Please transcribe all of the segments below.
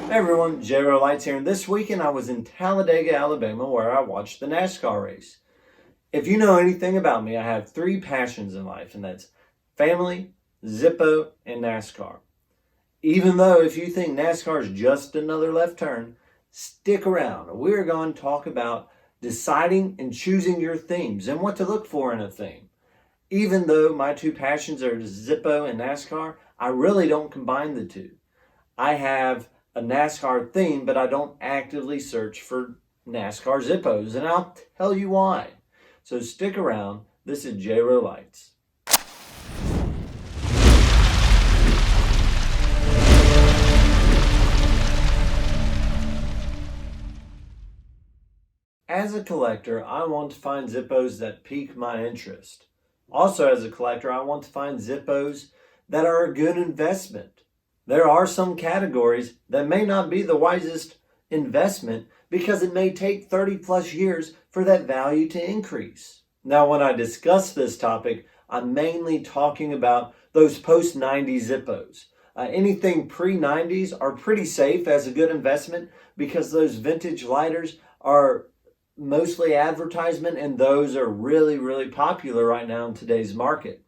Hey everyone, JRO Lights here, and this weekend I was in Talladega, Alabama, where I watched the NASCAR race. If you know anything about me, I have three passions in life, and that's family, Zippo, and NASCAR. Even though if you think NASCAR is just another left turn, stick around. We're going to talk about deciding and choosing your themes and what to look for in a theme. Even though my two passions are Zippo and NASCAR, I really don't combine the two. I have a NASCAR theme, but I don't actively search for NASCAR Zippos, and I'll tell you why. So stick around. This is JRO Lights. As a collector, I want to find Zippos that pique my interest. Also, as a collector, I want to find Zippos that are a good investment. There are some categories that may not be the wisest investment because it may take 30 plus years for that value to increase. Now, when I discuss this topic, I'm mainly talking about those post-90s Zippos. Anything pre-90s are pretty safe as a good investment because those vintage lighters are mostly advertisement, and those are really popular right now in today's market.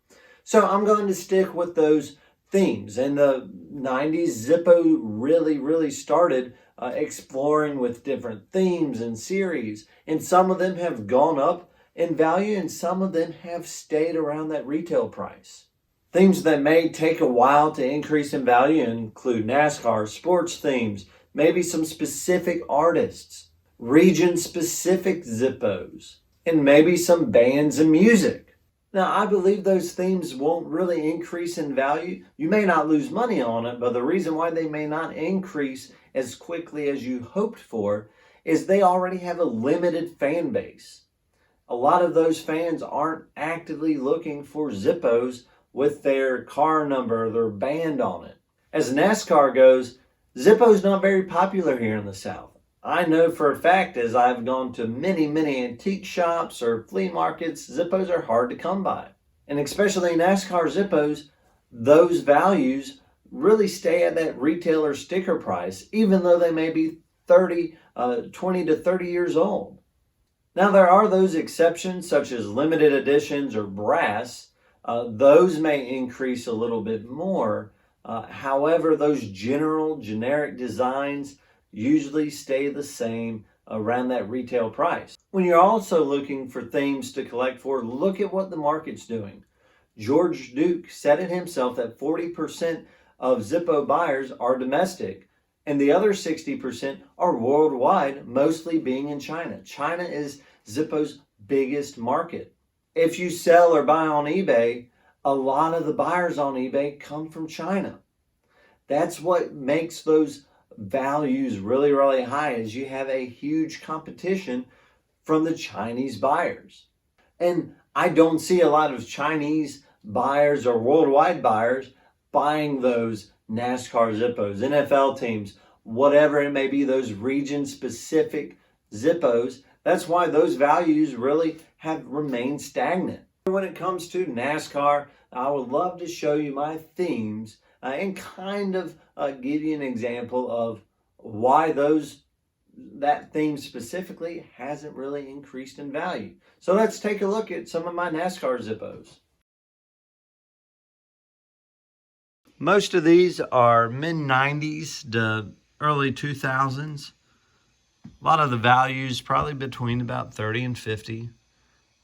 So I'm going to stick with those themes. In the 90s, Zippo really started exploring with different themes and series, and some of them have gone up in value and some of them have stayed around that retail price. Themes that may take a while to increase in value include NASCAR, sports themes, maybe some specific artists, region-specific Zippos, and maybe some bands and music. Now, I believe those themes won't really increase in value. You may not lose money on it, but the reason why they may not increase as quickly as you hoped for is they already have a limited fan base. A lot of those fans aren't actively looking for Zippos with their car number or their band on it. As NASCAR goes, Zippo's not very popular here in the South. I know for a fact, as I've gone to many antique shops or flea markets, Zippos are hard to come by. And especially NASCAR Zippos, those values really stay at that retailer sticker price, even though they may be 20 to 30 years old. Now, there are those exceptions, such as limited editions or brass. Those may increase a little bit more. However, those generic designs usually stay the same around that retail price. When you're also looking for themes to collect for, look at what the market's doing. George Duke said it himself that 40% of Zippo buyers are domestic, and the other 60% are worldwide, mostly being in China. China is Zippo's biggest market. If you sell or buy on eBay, a lot of the buyers on eBay come from China. That's what makes those values really high, is you have a huge competition from the Chinese buyers. And I don't see a lot of Chinese buyers or worldwide buyers buying those NASCAR Zippos, NFL teams, whatever it may be, those region-specific Zippos. That's why those values really have remained stagnant. When it comes to NASCAR, I would love to show you my themes and kind of give you an example of why that theme specifically hasn't really increased in value. So let's take a look at some of my NASCAR Zippos. Most of these are mid-90s to early 2000s. A lot of the values probably between about 30 and 50.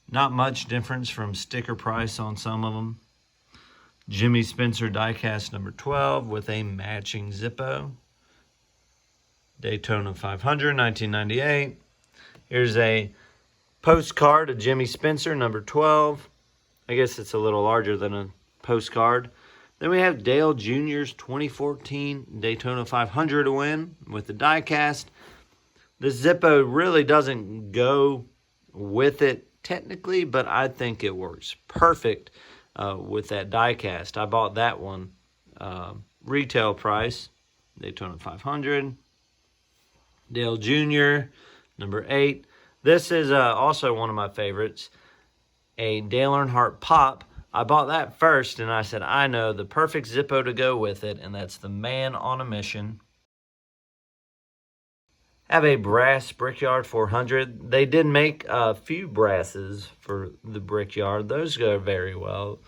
Not much difference from sticker price on some of them. Jimmy Spencer diecast number 12 with a matching Zippo. Daytona 500, 1998. Here's a postcard of Jimmy Spencer number 12. I guess it's a little larger than a postcard. Then we have Dale Jr.'s 2014 Daytona 500 to win with the diecast. The Zippo really doesn't go with it technically, but I think it works perfect with that diecast. I bought that one retail price, Daytona 500. Dale Jr., number 8. This is also one of my favorites, a Dale Earnhardt Pop I bought that first, and I said, I know the perfect Zippo to go with it, and that's the Man on a Mission. Have a brass Brickyard 400. They did make a few brasses for the Brickyard. Those go very well.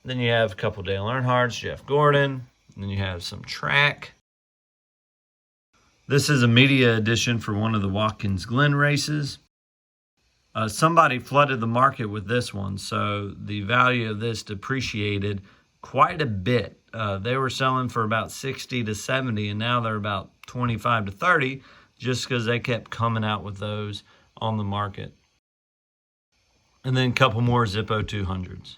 Then you have a couple Dale Earnhardts, Jeff Gordon. And then you have some track. This is a media edition for one of the Watkins Glen races. Somebody flooded the market with this one, so the value of this depreciated quite a bit. They were selling for about 60 to 70, and now they're about 25 to 30, just because they kept coming out with those on the market. And then a couple more Zippo 200s.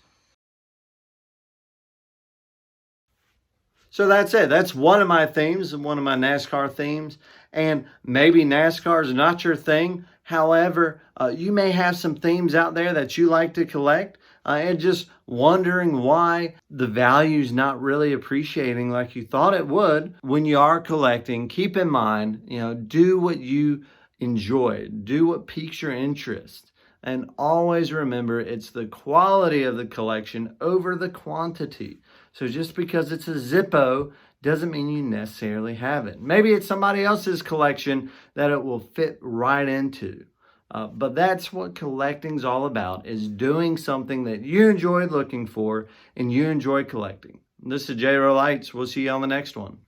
So that's it. That's one of my themes, one of my NASCAR themes. And maybe NASCAR is not your thing. However, you may have some themes out there that you like to collect, and just wondering why the value's not really appreciating like you thought it would. When you are collecting, keep in mind, do what you enjoy, do what piques your interest. And always remember, it's the quality of the collection over the quantity. So just because it's a Zippo doesn't mean you necessarily have it. Maybe it's somebody else's collection that it will fit right into. But that's what collecting's all about, is doing something that you enjoy looking for and you enjoy collecting. This is JRO Lights. We'll see you on the next one.